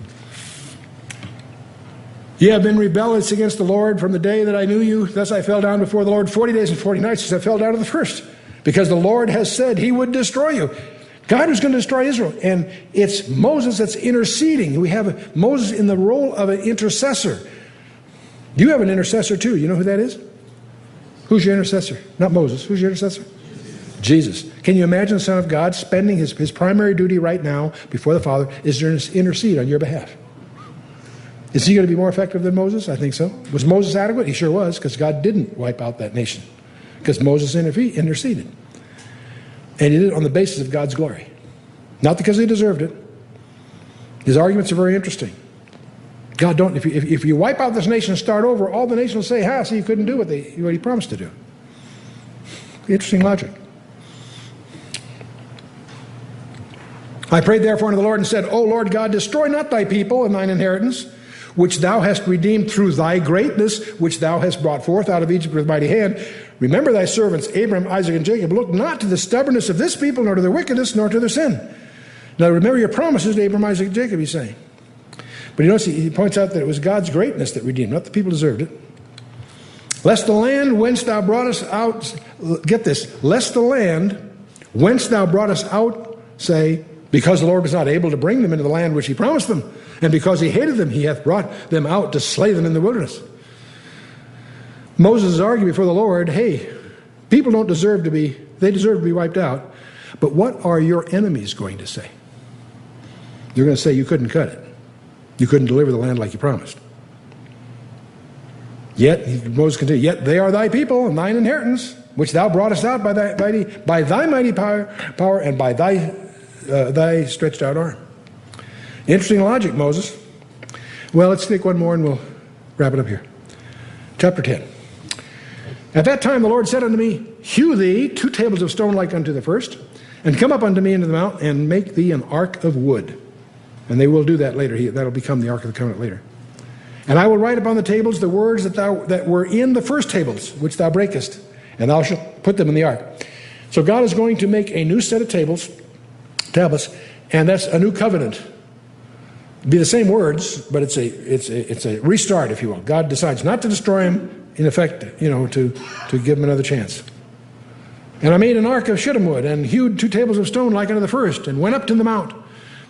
Ye have been rebellious against the Lord from the day that I knew you. Thus I fell down before the Lord 40 days and 40 nights as I fell down to the first. Because the Lord has said he would destroy you. God was going to destroy Israel. And it's Moses that's interceding. We have Moses in the role of an intercessor. You have an intercessor too. You know who that is? Who's your intercessor? Not Moses. Who's your intercessor? Jesus. Can you imagine the Son of God spending his primary duty right now before the Father is to intercede on your behalf? Is he going to be more effective than Moses? I think so. Was Moses adequate? He sure was, because God didn't wipe out that nation, because Moses interceded. And he did it on the basis of God's glory. Not because he deserved it. His arguments are very interesting. God don't, if you wipe out this nation and start over, all the nation will say, so you couldn't do what he promised to do. Interesting logic. I prayed therefore unto the Lord and said, O Lord God, destroy not thy people and thine inheritance, which thou hast redeemed through thy greatness, which thou hast brought forth out of Egypt with mighty hand. Remember thy servants, Abraham, Isaac, and Jacob. Look not to the stubbornness of this people, nor to their wickedness, nor to their sin. Now remember your promises to Abraham, Isaac, and Jacob, he's saying. But you notice he points out that it was God's greatness that redeemed, not the people deserved it. Lest the land whence thou broughtest out, get this, lest the land whence thou broughtest out say, because the Lord was not able to bring them into the land which he promised them, and because he hated them, he hath brought them out to slay them in the wilderness. Moses is arguing before the Lord, hey, people don't deserve to be, they deserve to be wiped out, but what are your enemies going to say? They're going to say you couldn't cut it. You couldn't deliver the land like you promised. Yet, Moses continued, yet they are thy people and thine inheritance, which thou broughtest out by thy mighty power and by thy stretched out arm. Interesting logic, Moses. Well, let's take one more and we'll wrap it up here. Chapter 10. At that time the Lord said unto me, hew thee 2 tables of stone like unto the first, and come up unto me into the mount, and make thee an ark of wood. And they will do that later. That'll become the Ark of the Covenant later. And I will write upon the tables the words that were in the first tables, which thou breakest, and thou shalt put them in the ark. So God is going to make a new set of tablets, and that's a new covenant. It'll be the same words, but it's a restart, if you will. God decides not to destroy them in effect, to give him another chance. And I made an ark of shittim wood, and hewed 2 tables of stone like unto the first, and went up to the mount,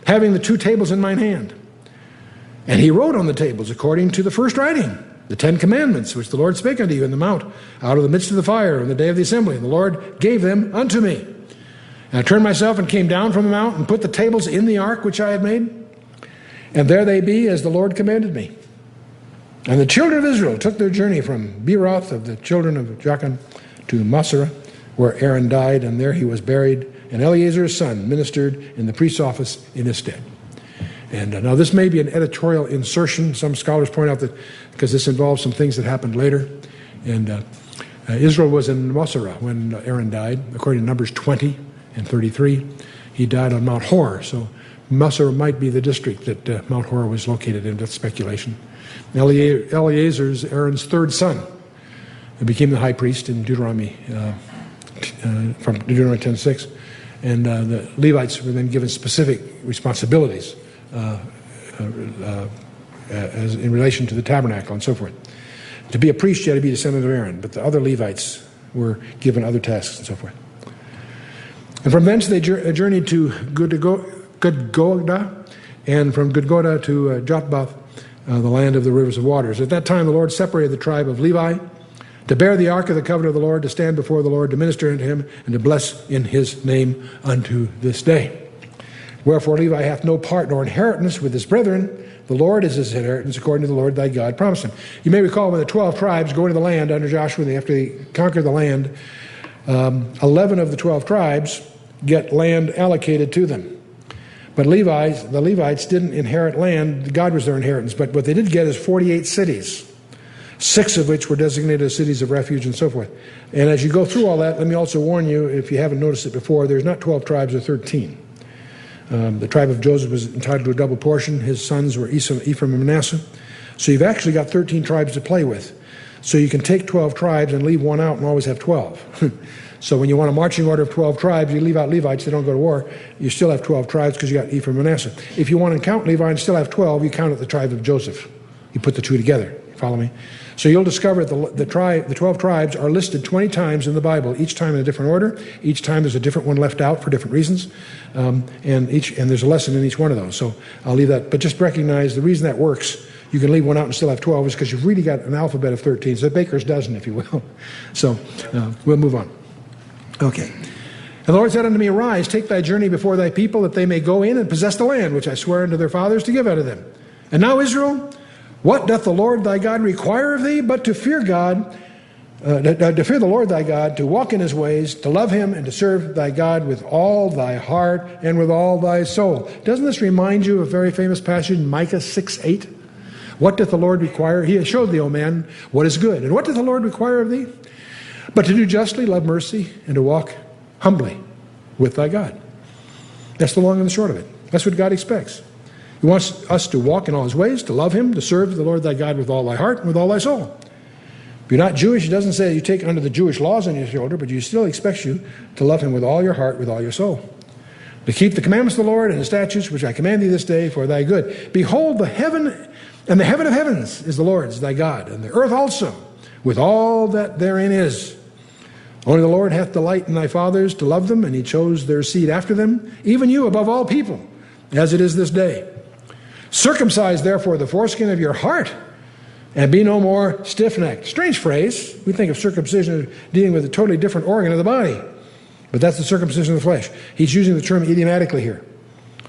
having the 2 tables in mine hand. And he wrote on the tables according to the first writing, the 10 commandments, which the Lord spake unto you in the mount, out of the midst of the fire, on the day of the assembly. And the Lord gave them unto me. And I turned myself and came down from the mount, and put the tables in the ark which I had made. And there they be, as the Lord commanded me. And the children of Israel took their journey from Beeroth of the children of Jachin to Missler, where Aaron died, and there he was buried, and Eleazar's son ministered in the priest's office in his stead. And now this may be an editorial insertion. Some scholars point out that because this involves some things that happened later. And Israel was in Missler when Aaron died, according to Numbers 20 and 33. He died on Mount Hor, so Missler might be the district that Mount Hor was located in. That's speculation. Eleazar's Aaron's 3rd son became the high priest in Deuteronomy from Deuteronomy 10:6, and the Levites were then given specific responsibilities as in relation to the tabernacle and so forth. To be a priest, you had to be descendant of Aaron, but the other Levites were given other tasks and so forth. And from thence they journeyed to Gudgodah, and from Gudgodah to Jotbath, the land of the rivers of waters. At that time the Lord separated the tribe of Levi to bear the ark of the covenant of the Lord, to stand before the Lord, to minister unto him, and to bless in his name unto this day. Wherefore Levi hath no part nor inheritance with his brethren. The Lord is his inheritance, according to the Lord thy God promised him. You may recall when the 12 tribes go into the land under Joshua, after they conquer the land, 11 of the 12 tribes get land allocated to them. But the Levites didn't inherit land. God was their inheritance. But what they did get is 48 cities. 6 of which were designated as cities of refuge and so forth. And as you go through all that, let me also warn you, if you haven't noticed it before, there's not 12 tribes or 13. The tribe of Joseph was entitled to a double portion. His sons were Ephraim and Manasseh. So you've actually got 13 tribes to play with. So you can take 12 tribes and leave one out and always have 12. So when you want a marching order of 12 tribes, you leave out Levites, they don't go to war. You still have 12 tribes because you got Ephraim and Manasseh. If you want to count Levi and still have 12, you count at the tribe of Joseph. You put the 2 together. Follow me? So you'll discover the 12 tribes are listed 20 times in the Bible, each time in a different order. Each time there's a different one left out for different reasons. And there's a lesson in each one of those. So I'll leave that. But just recognize the reason that works, you can leave one out and still have 12, is because you've really got an alphabet of 13. It's a baker's dozen, if you will. So we'll move on. Okay. And the Lord said unto me, Arise, take thy journey before thy people, that they may go in and possess the land, which I swear unto their fathers to give unto them. And now, Israel, what doth the Lord thy God require of thee, but to fear God, to fear the Lord thy God, to walk in his ways, to love him, and to serve thy God with all thy heart and with all thy soul? Doesn't this remind you of a very famous passage in Micah 6:8? What doth the Lord require? He has showed thee, O man, what is good. And what doth the Lord require of thee? But to do justly, love mercy, and to walk humbly with thy God. That's the long and the short of it. That's what God expects. He wants us to walk in all his ways, to love him, to serve the Lord thy God with all thy heart and with all thy soul. If you're not Jewish, he doesn't say you take under the Jewish laws on your shoulder, but he still expects you to love him with all your heart, with all your soul. To keep the commandments of the Lord and his statutes, which I command thee this day for thy good. Behold, the heaven and the heaven of heavens is the Lord's, thy God, and the earth also, with all that therein is. Only the Lord hath delight in thy fathers to love them, and he chose their seed after them, even you above all people, as it is this day. Circumcise therefore the foreskin of your heart, and be no more stiff-necked. Strange phrase. We think of circumcision as dealing with a totally different organ of the body. But that's the circumcision of the flesh. He's using the term idiomatically here.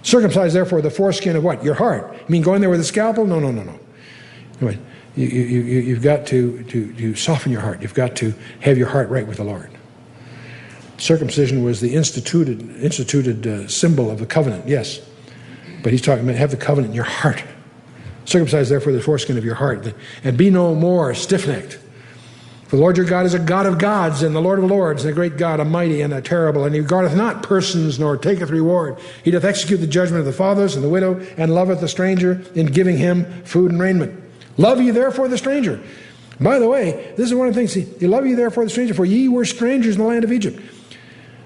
Circumcise therefore the foreskin of what? Your heart. You mean going there with a scalpel? No. Anyway, you've got to soften your heart. You've got to have your heart right with the Lord. Circumcision was the instituted symbol of the covenant, yes. But he's talking about have the covenant in your heart. Circumcise therefore the foreskin of your heart, and be no more stiff-necked. For the Lord your God is a God of gods, and the Lord of lords, and a great God, a mighty and a terrible, and he regardeth not persons, nor taketh reward. He doth execute the judgment of the fatherless and the widow, and loveth the stranger in giving him food and raiment. Love ye therefore the stranger. By the way, this is one of the things, you love ye therefore the stranger, for ye were strangers in the land of Egypt.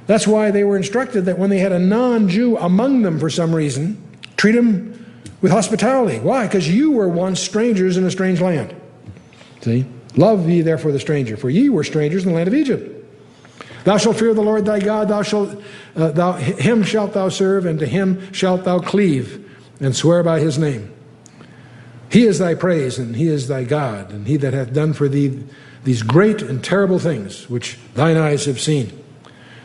That's why they were instructed that when they had a non-Jew among them for some reason, treat him with hospitality. Why? Because you were once strangers in a strange land. See? Love ye therefore the stranger, for ye were strangers in the land of Egypt. Thou shalt fear the Lord thy God, him shalt thou serve, and to him shalt thou cleave, and swear by his name. He is thy praise, and he is thy God, and he that hath done for thee these great and terrible things, which thine eyes have seen.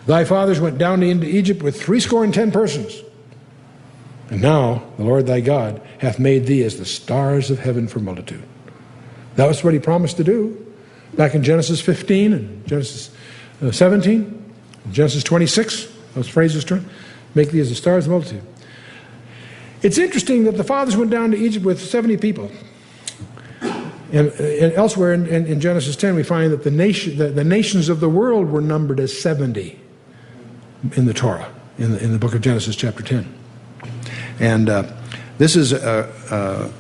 Thy fathers went down into Egypt with 70 persons. And now the Lord thy God hath made thee as the stars of heaven for multitude. That was what he promised to do back in Genesis 15 and Genesis 17, Genesis 26, those phrases turn. Make thee as the stars of multitude. It's interesting that the fathers went down to Egypt with 70 people. And elsewhere in Genesis 10, we find that the nations of the world were numbered as 70 in the Torah, in the book of Genesis chapter 10. And this is a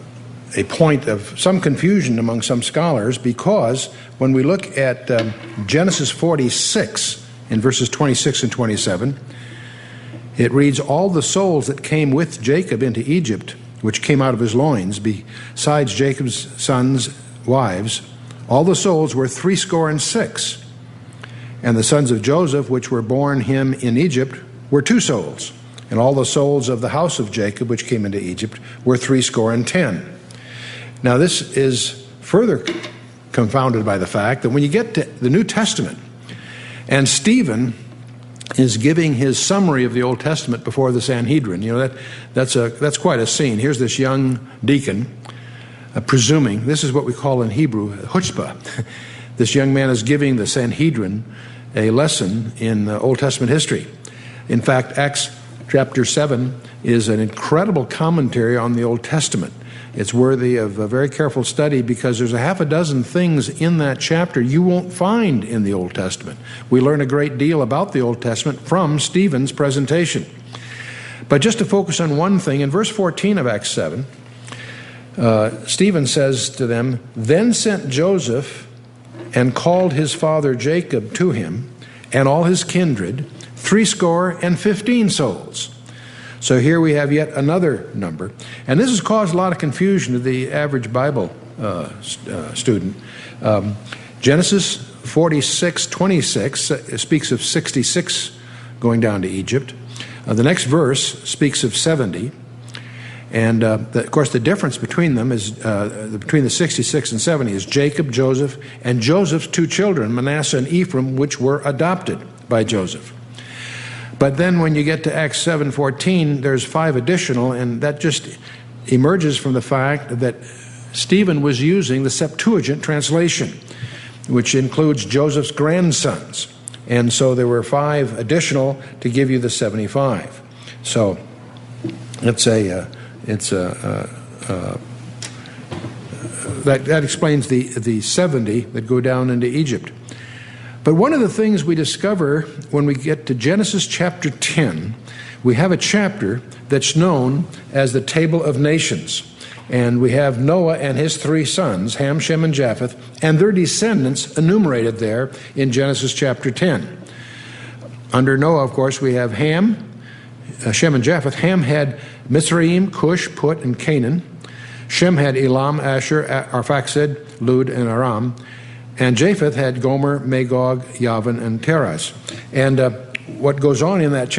point of some confusion among some scholars, because when we look at Genesis 46 in verses 26 and 27, it reads, all the souls that came with Jacob into Egypt, which came out of his loins, besides Jacob's sons' wives, all the souls were 66. And the sons of Joseph, which were born him in Egypt, were 2 souls. And all the souls of the house of Jacob, which came into Egypt, were 70. Now this is further confounded by the fact that when you get to the New Testament, and Stephen is giving his summary of the Old Testament before the Sanhedrin, that's quite a scene. Here's this young deacon, presuming, this is what we call in Hebrew chutzpah. This young man is giving the Sanhedrin a lesson in Old Testament history. In fact, Acts chapter 7 is an incredible commentary on the Old Testament. It's worthy of a very careful study, because there's a half a dozen things in that chapter you won't find in the Old Testament. We learn a great deal about the Old Testament from Stephen's presentation. But just to focus on one thing, in verse 14 of Acts 7, Stephen says to them, then sent Joseph and called his father Jacob to him, and all his kindred, 75 souls. So here we have yet another number. And this has caused a lot of confusion to the average Bible student. Genesis 46:26 speaks of 66 going down to Egypt. The next verse speaks of 70. And of course the difference between them is, between the 66 and 70 is Jacob, Joseph, and Joseph's 2 children, Manasseh and Ephraim, which were adopted by Joseph. But then when you get to Acts 7:14, there's 5 additional, and that just emerges from the fact that Stephen was using the Septuagint translation, which includes Joseph's grandsons. And so there were 5 additional to give you the 75. So that explains the 70 that go down into Egypt. But one of the things we discover when we get to Genesis chapter 10, we have a chapter that's known as the Table of Nations. And we have Noah and his 3 sons, Ham, Shem, and Japheth, and their descendants enumerated there in Genesis chapter 10. Under Noah, of course, we have Ham, Shem, and Japheth. Ham had Mizraim, Cush, Put, and Canaan. Shem had Elam, Asher, Arphaxad, Lud, and Aram. And Japheth had Gomer, Magog, Yavin, and Taraz. And what goes on in that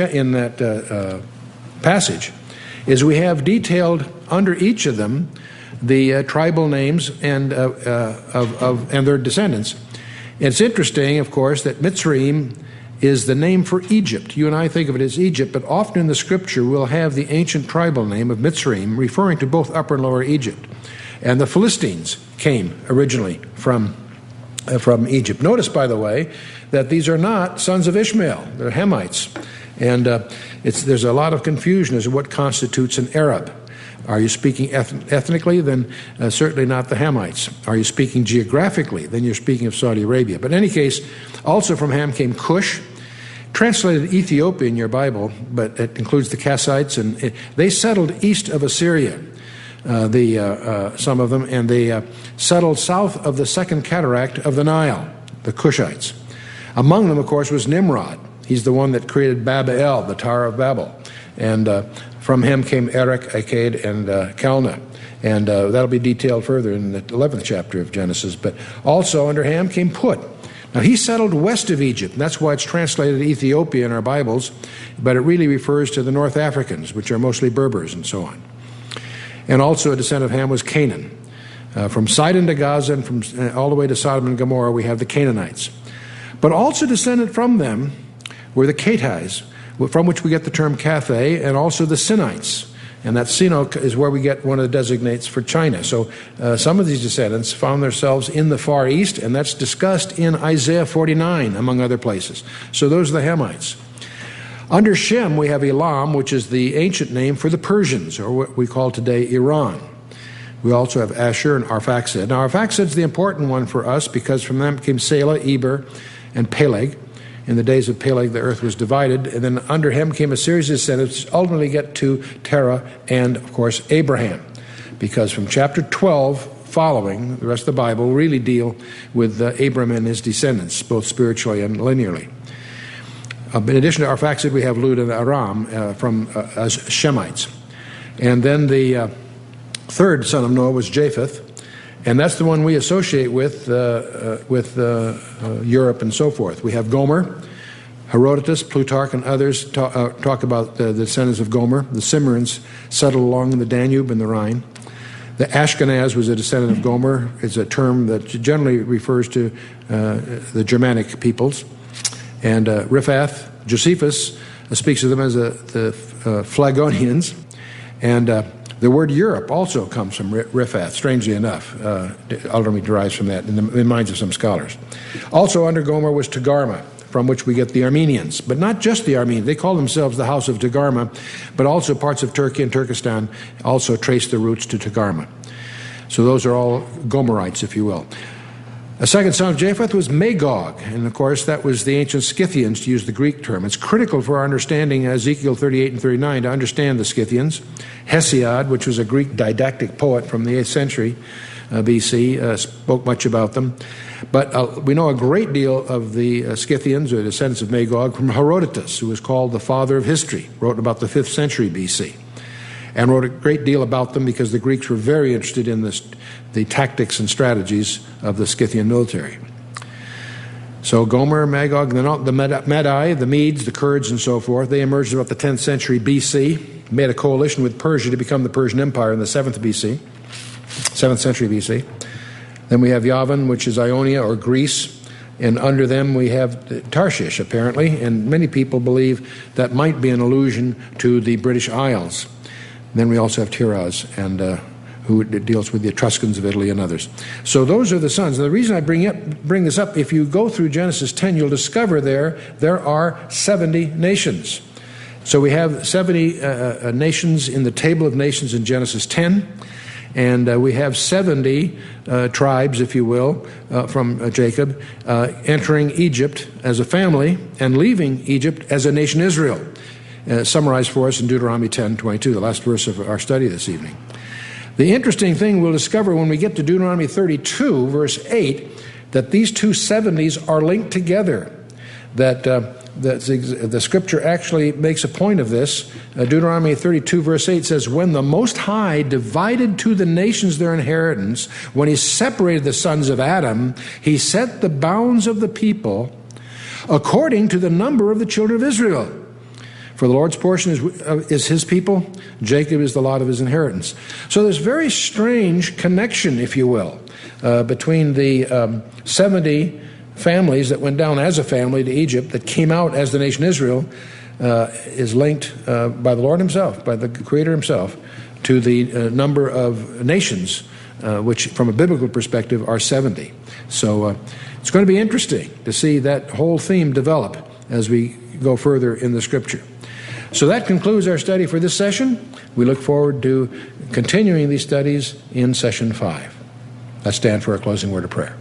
passage is we have detailed under each of them the tribal names and their descendants. It's interesting, of course, that Mitzrayim is the name for Egypt. You and I think of it as Egypt, but often in the Scripture we'll have the ancient tribal name of Mitzrayim referring to both Upper and Lower Egypt. And the Philistines came originally from Egypt. Notice, by the way, that these are not sons of Ishmael. They're Hamites. And there's a lot of confusion as to what constitutes an Arab. Are you speaking ethnically? Then certainly not the Hamites. Are you speaking geographically? Then you're speaking of Saudi Arabia. But in any case, also from Ham came Cush, translated Ethiopia in your Bible, but it includes the Kassites, and they settled east of Assyria. Some of them, and they settled south of the second cataract of the Nile, the Cushites. Among them, of course, was Nimrod. He's the one that created Babel, the Tower of Babel. And From Ham came Erech, Akkad, and Calneh. And that'll be detailed further in the 11th chapter of Genesis. But also under Ham came Put. Now he settled west of Egypt, and that's why it's translated Ethiopia in our Bibles, but it really refers to the North Africans, which are mostly Berbers and so on. And also a descendant of Ham was Canaan. From Sidon to Gaza and from all the way to Sodom and Gomorrah, we have the Canaanites. But also descended from them were the Cathites, from which we get the term Cathay, and also the Sinites. And that Sino is where we get one of the designates for China. So some of these descendants found themselves in the Far East, and that's discussed in Isaiah 49, among other places. So those are the Hamites. Under Shem, we have Elam, which is the ancient name for the Persians, or what we call today Iran. We also have Ashur and Arphaxad. Now, Arphaxad is the important one for us because from them came Selah, Eber, and Peleg. In the days of Peleg, the earth was divided, and then under him came a series of descendants, ultimately get to Terah and, of course, Abraham, because from chapter 12 following, the rest of the Bible really deal with Abram and his descendants, both spiritually and linearly. In addition to Arphaxad, we have Lud and Aram from as Shemites. And then the third son of Noah was Japheth, and that's the one we associate with Europe and so forth. We have Gomer, Herodotus, Plutarch, and others talk about the descendants of Gomer. The Cimmerians settled along the Danube and the Rhine. The Ashkenaz was a descendant of Gomer. It's a term that generally refers to the Germanic peoples. And Riphath, Josephus speaks of them as the Phlegonians. And the word Europe also comes from Riphath, strangely enough. Ultimately derives from that in the minds of some scholars. Also under Gomer was Togarmah, from which we get the Armenians. But not just the Armenians. They call themselves the House of Togarmah, but also parts of Turkey and Turkestan also trace the roots to Togarmah. So those are all Gomerites, if you will. A second son of Japheth was Magog, and of course that was the ancient Scythians, to use the Greek term. It's critical for our understanding Ezekiel 38 and 39 to understand the Scythians. Hesiod, which was a Greek didactic poet from the 8th century BC, spoke much about them. But we know a great deal of the Scythians, or descendants of Magog, from Herodotus, who was called the father of history, wrote about the 5th century BC, and wrote a great deal about them because the Greeks were very interested in the tactics and strategies of the Scythian military. So Gomer, Magog, the Medai, the Medes, the Kurds, and so forth, they emerged about the 10th century BC, made a coalition with Persia to become the Persian Empire in the 7th century BC. Then we have Yavin, which is Ionia or Greece, and under them we have Tarshish, apparently, and many people believe that might be an allusion to the British Isles. Then we also have Tiraz, and who deals with the Etruscans of Italy and others. So those are the sons. And the reason I bring this up, if you go through Genesis 10, you'll discover there are 70 nations. So we have 70 nations in the table of nations in Genesis 10, and we have 70 tribes, if you will, from Jacob, entering Egypt as a family and leaving Egypt as a nation Israel. Summarized for us in Deuteronomy 10:22, the last verse of our study this evening. The interesting thing we'll discover when we get to Deuteronomy 32, verse 8, that these two 70s are linked together. That the scripture actually makes a point of this. Deuteronomy 32, verse 8 says, "When the Most High divided to the nations their inheritance, when he separated the sons of Adam, he set the bounds of the people according to the number of the children of Israel. For the Lord's portion is his people, Jacob is the lot of his inheritance." So there's very strange connection, if you will, between the 70 families that went down as a family to Egypt, that came out as the nation Israel, is linked by the Lord himself, by the Creator himself, to the number of nations, which from a biblical perspective are 70. So it's going to be interesting to see that whole theme develop as we go further in the scripture. So that concludes our study for this session. We look forward to continuing these studies in session 5. Let's stand for a closing word of prayer.